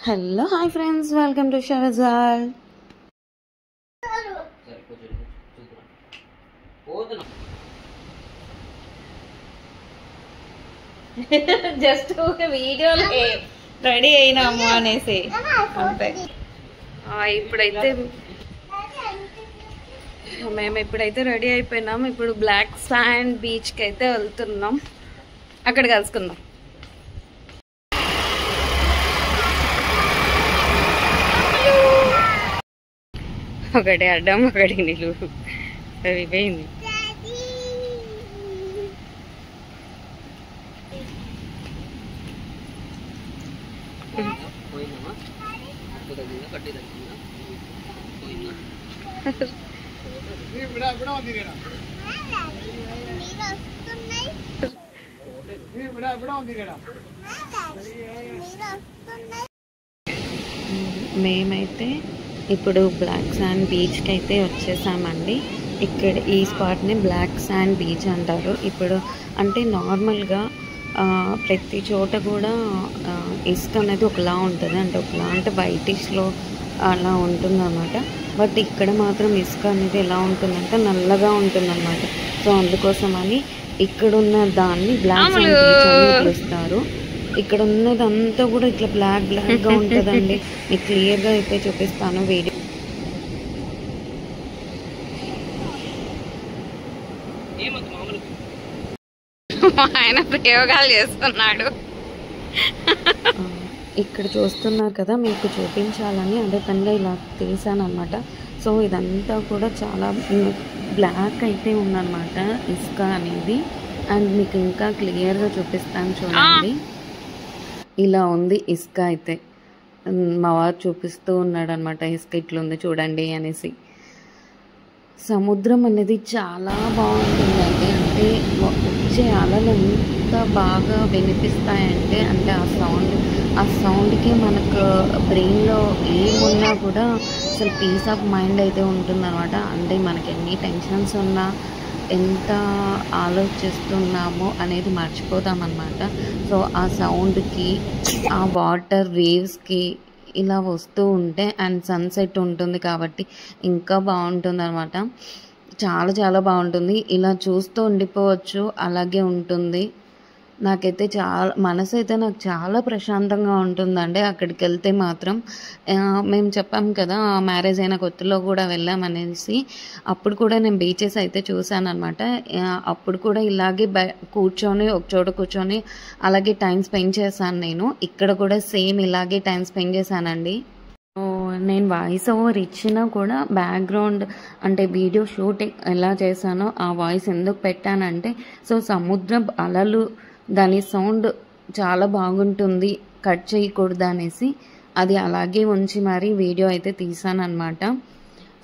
Hello hi friends, welcome to షవజాల్. Just ఒక వీడియోలో రెడీ అయినాము అనేసి అంతే. మేము ఇప్పుడైతే రెడీ అయిపోయినాం. ఇప్పుడు బ్లాక్ శాండ్ బీచ్కి అయితే వెళ్తున్నాం. అక్కడ కలుసుకుందాం. ఒకటి అడ్డం ఒకటి నిలువు సరిపోయింది. మేమైతే ఇప్పుడు బ్లాక్ శాండ్ బీచ్కి అయితే వచ్చేసామండి. ఇక్కడ ఈ స్పాట్ని బ్లాక్ శాండ్ బీచ్ అంటారు. ఇప్పుడు అంటే నార్మల్గా ప్రతి చోట కూడా ఇసుక అనేది ఒకలా ఉంటుంది, అంటే ఒకలా అంటే వైటిష్లో అలా ఉంటుందన్నమాట. బట్ ఇక్కడ మాత్రం ఇసుక అనేది ఎలా ఉంటుందంటే నల్లగా ఉంటుందన్నమాట. సో అందుకోసమని ఇక్కడున్న దాన్ని బ్లాక్ శాండ్ బీచ్ అని పిలుస్తారు. ఇక్కడ ఉన్నదంతా కూడా ఇట్లా బ్లాక్గా ఉంటుందండి. మీకు క్లియర్గా అయితే చూపిస్తాను వీడియో. ఆయన ప్రయోగాలు చేస్తున్నాడు. ఇక్కడ చూస్తున్నారు కదా, మీకు చూపించాలని అదే పనిగా ఇలా తీసాను అనమాట. సో ఇదంతా కూడా చాలా బ్లాక్ అయితే ఉందన్నమాట ఇసుక అనేది. అండ్ మీకు ఇంకా క్లియర్గా చూపిస్తాను చూడండి. ఇలా ఉంది ఇసుక అయితే. మా వారు చూపిస్తూ ఉన్నాడు అనమాట, ఇసుక ఇట్లుంది చూడండి అనేసి. సముద్రం అనేది చాలా బాగుంటుందండి. అంటే వచ్చే అలలు ఎంత బాగా వినిపిస్తాయంటే, అంటే ఆ సౌండ్కి మనకు బ్రెయిన్లో ఏమున్నా కూడా అసలు పీస్ ఆఫ్ మైండ్ అయితే ఉంటుందన్నమాట. అంటే మనకి ఎన్ని టెన్షన్స్ ఉన్నా, ఎంత ఆలోచిస్తున్నామో అనేది మర్చిపోతామన్నమాట. సో ఆ సౌండ్కి, ఆ వాటర్ వేవ్స్కి ఇలా వస్తూ ఉంటే, అండ్ సన్సెట్ ఉంటుంది కాబట్టి ఇంకా బాగుంటుంది అనమాట. చాలా చాలా బాగుంటుంది. ఇలా చూస్తూ ఉండిపోవచ్చు, అలాగే ఉంటుంది. నాకైతే మనసు అయితే నాకు చాలా ప్రశాంతంగా ఉంటుందండి అక్కడికి వెళ్తే మాత్రం. మేము చెప్పాం కదా, మ్యారేజ్ అయిన కొత్తలో కూడా వెళ్ళామనేసి. అప్పుడు కూడా నేను బీచెస్ అయితే చూసాను అనమాట. అప్పుడు కూడా ఇలాగే కూర్చొని ఒక చోట కూర్చొని అలాగే టైం స్పెండ్ చేశాను నేను. ఇక్కడ కూడా సేమ్ ఇలాగే టైం స్పెండ్ చేశానండి. నేను వాయిస్ ఓవర్ ఇచ్చినా కూడా బ్యాక్గ్రౌండ్ అంటే వీడియో షూటింగ్ ఎలా చేశానో ఆ వాయిస్ ఎందుకు పెట్టానంటే, సో సముద్రం అలలు దాని సౌండ్ చాలా బాగుంటుంది, కట్ చేయకూడదు అనేసి అది అలాగే ఉంచి మరి వీడియో అయితే తీసాను అనమాట.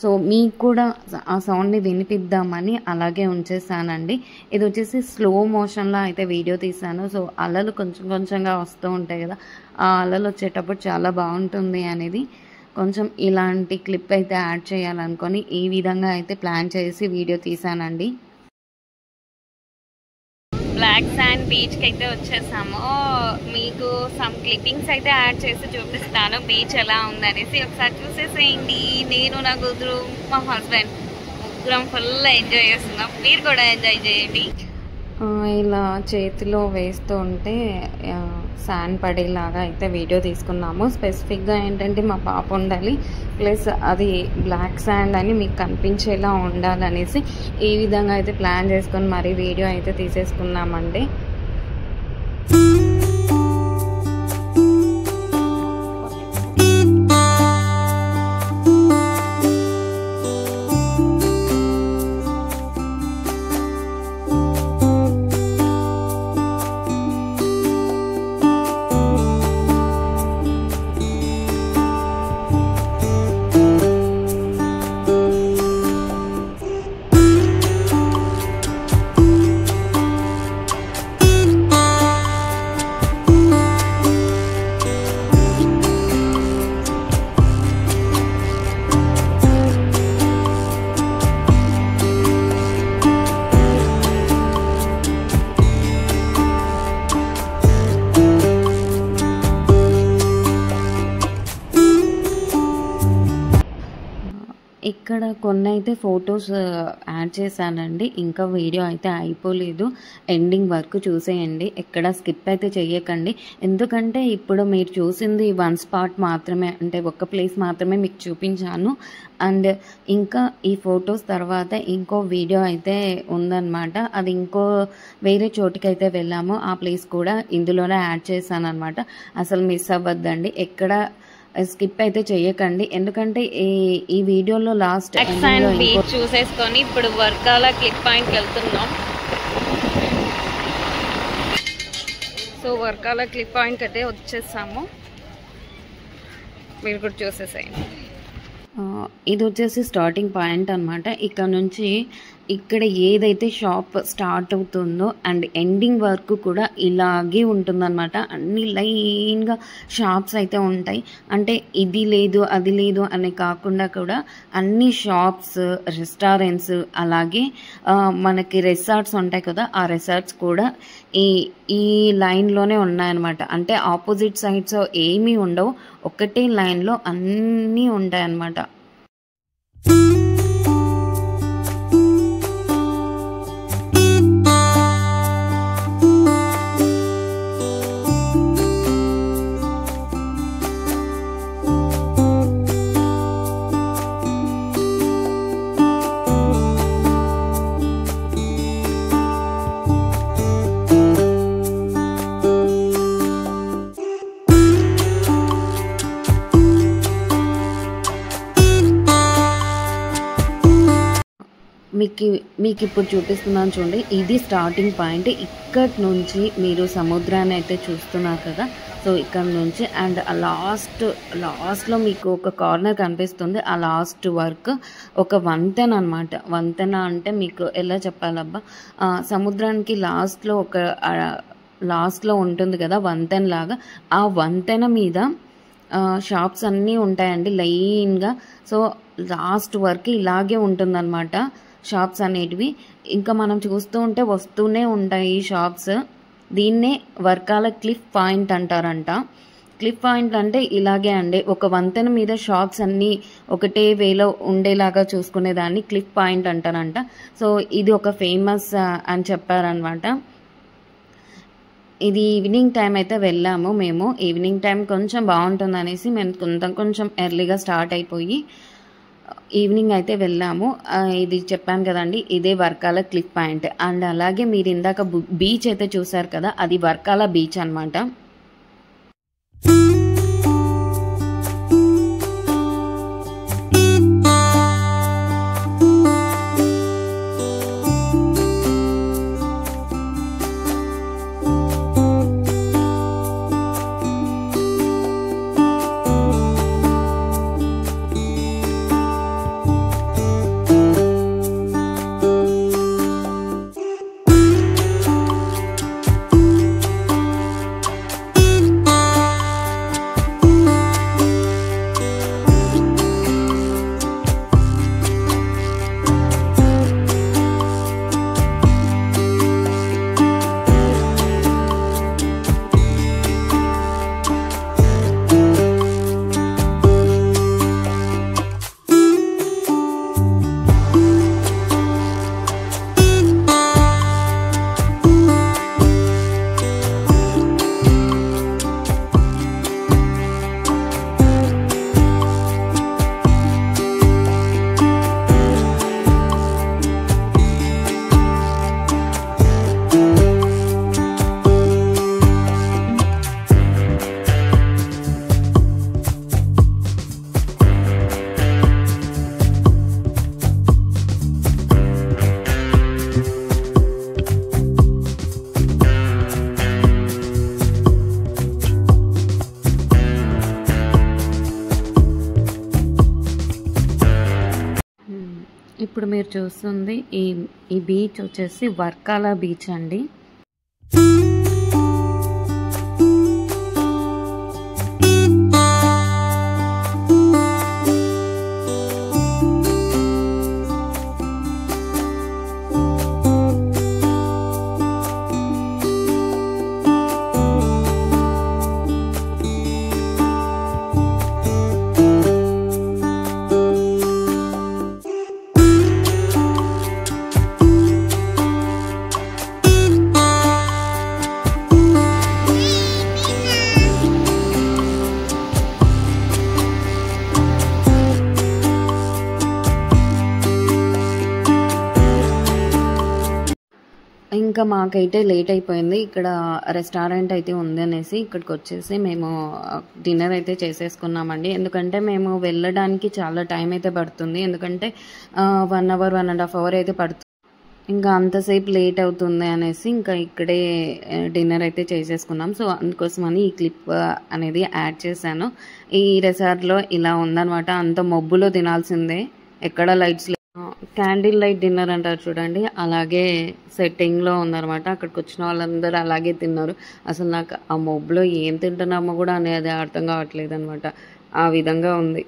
సో మీకు కూడా ఆ సౌండ్ని వినిపిద్దామని అలాగే ఉంచేసానండి. ఇది వచ్చేసి స్లో మోషన్లో అయితే వీడియో తీసాను. సో అలలు కొంచెం కొంచెంగా వస్తూ ఉంటాయి కదా, ఆ అలలు వచ్చేటప్పుడు చాలా బాగుంటుంది అనేది కొంచెం ఇలాంటి క్లిప్ అయితే యాడ్ చేయాలనుకొని ఈ విధంగా అయితే ప్లాన్ చేసి వీడియో తీసానండి. బ్లాక్ శాండ్ బీచ్కి అయితే వచ్చేసాము. మీకు సమ్ క్లిప్పింగ్స్ అయితే యాడ్ చేసి చూపిస్తాను బీచ్ ఎలా ఉందనేసి. ఒకసారి చూసేసేయండి. నేను, నా కూతురు, మా హస్బెండ్ ముగ్గురం ఫుల్ ఎంజాయ్ చేస్తున్నాం. మీరు కూడా ఎంజాయ్ చేయండి. ఇలా చేతిలో వేస్తూ ఉంటే శాండ్ పడేలాగా అయితే వీడియో తీసుకున్నాము. స్పెసిఫిక్గా ఏంటంటే మా పాప ఉండాలి, ప్లస్ అది బ్లాక్ శాండ్ అని మీకు కనిపించేలా ఉండాలనేసి ఈ విధంగా అయితే ప్లాన్ చేసుకొని మరీ వీడియో అయితే తీసేసుకున్నామండి. ఇక్కడ కొన్నైతే ఫొటోస్ యాడ్ చేశానండి. ఇంకా వీడియో అయితే అయిపోలేదు. ఎండింగ్ వరకు చూసేయండి. ఎక్కడ స్కిప్ అయితే చెయ్యకండి. ఎందుకంటే ఇప్పుడు మీరు చూసింది వన్ స్పాట్ మాత్రమే, అంటే ఒక ప్లేస్ మాత్రమే మీకు చూపించాను. అండ్ ఇంకా ఈ ఫొటోస్ తర్వాత ఇంకో వీడియో అయితే ఉందన్నమాట. అది ఇంకో వేరే చోటుకైతే వెళ్ళాము. ఆ ప్లేస్ కూడా ఇందులోనే యాడ్ చేశాను అనమాట. అసలు మిస్ అవ్వద్దండి, ఎక్కడ స్కిప్ అయితే చేయకండి. ఎందుకంటే ఈ వీడియోలో లాస్ట్ బీచ్ చూసేసుకొని ఇప్పుడు వర్కాల క్లిక్ పాయింట్కి వెళ్తున్నాం. సో వర్కాల క్లిక్ పాయింట్కి అయితే వచ్చేసాము. మీరు కూడా చూసేసేయండి. ఇది వచ్చేసి స్టార్టింగ్ పాయింట్ అనమాట. ఇక్కడ నుంచి ఇక్కడ ఏదైతే షాప్ స్టార్ట్ అవుతుందో అండ్ ఎండింగ్ వరకు కూడా ఇలాగే ఉంటుందన్నమాట. అన్ని లైన్గా షాప్స్ అయితే ఉంటాయి. అంటే ఇది లేదు అది లేదు అని కాకుండా కూడా అన్ని షాప్స్, రెస్టారెంట్స్, అలాగే మనకి రిసార్ట్స్ ఉంటాయి కదా, ఆ రిసార్ట్స్ కూడా ఈ లైన్లోనే ఉన్నాయన్నమాట. అంటే ఆపోజిట్ సైడ్స్ ఏమీ ఉండవు, ఒకటే లైన్లో అన్నీ ఉంటాయన్నమాట. మీకు ఇప్పుడు చూపిస్తున్నాను చూడండి. ఇది స్టార్టింగ్ పాయింట్. ఇక్కడి నుంచి మీరు సముద్రాన్ని అయితే చూస్తున్నారు కదా. సో ఇక్కడ నుంచి అండ్ లాస్ట్లో మీకు ఒక కార్నర్ కనిపిస్తుంది. ఆ లాస్ట్ వర్క్ ఒక వంతెన అనమాట. వంతెన అంటే మీకు ఎలా చెప్పాలబ్బా, సముద్రానికి లాస్ట్లో ఉంటుంది కదా వంతెన లాగా. ఆ వంతెన మీద షాప్స్ అన్నీ ఉంటాయండి లైన్గా. సో లాస్ట్ వరకు ఇలాగే ఉంటుందన్నమాట షాప్స్ అనేటివి. ఇంకా మనం చూస్తూ ఉంటే వస్తూనే ఉంటాయి ఈ షాప్స్. దీన్నే వర్కాల క్లిఫ్ పాయింట్ అంటారంట. క్లిఫ్ పాయింట్ అంటే ఇలాగే అండి, ఒక వంతెన మీద షాప్స్ అన్నీ ఒకటే వేలో ఉండేలాగా చూసుకునేదాన్ని క్లిఫ్ పాయింట్ అంటారంట. సో ఇది ఒక ఫేమస్ అని చెప్పారనమాట. ఇది ఈవినింగ్ టైం అయితే వెళ్ళాము మేము. ఈవినింగ్ టైం కొంచెం బాగుంటుంది అనేసి మేము కొంచెం ఎర్లీగా స్టార్ట్ అయిపోయి ఈవినింగ్ అయితే వెళ్ళాము. ఇది చెప్పాను కదండి, ఇదే వర్కాల క్లిక్ పాయింట్. అండ్ అలాగే మీరు ఇందాక బీచ్ అయితే చూసారు కదా, అది వర్కాల బీచ్ అనమాట. ఇప్పుడు మీరు చూస్తుంది ఈ బీచ్ వచ్చేసి వర్కాల బీచ్ అండి. ఇంకా మాకైతే లేట్ అయిపోయింది. ఇక్కడ రెస్టారెంట్ అయితే ఉంది అనేసి ఇక్కడికి వచ్చేసి మేము డిన్నర్ అయితే చేసేసుకున్నామండి. ఎందుకంటే మేము వెళ్ళడానికి చాలా టైం అయితే పడుతుంది. ఎందుకంటే 1 అవర్ 1.5 అవర్ అయితే పడుతుంది. ఇంకా అంతసేపు లేట్ అవుతుంది అనేసి ఇంకా ఇక్కడే డిన్నర్ అయితే చేసేసుకున్నాం. సో అందుకోసమని ఈ క్లిప్ అనేది యాడ్ చేశాను. ఈ రిసార్ట్లో ఇలా ఉందన్నమాట. అంత మబ్బులో తినాల్సిందే, ఎక్కడ లైట్స్ క్యాండిల్ లైట్ డిన్నర్ అంటారు చూడండి, అలాగే సెట్టింగ్లో ఉందన్నమాట. అక్కడికి వచ్చిన వాళ్ళందరూ అలాగే తిన్నారు. అసలు నాకు ఆ మబ్బులో ఏం తింటున్నామో కూడా అనేది అర్థం కావట్లేదు అనమాట. ఆ విధంగా ఉంది.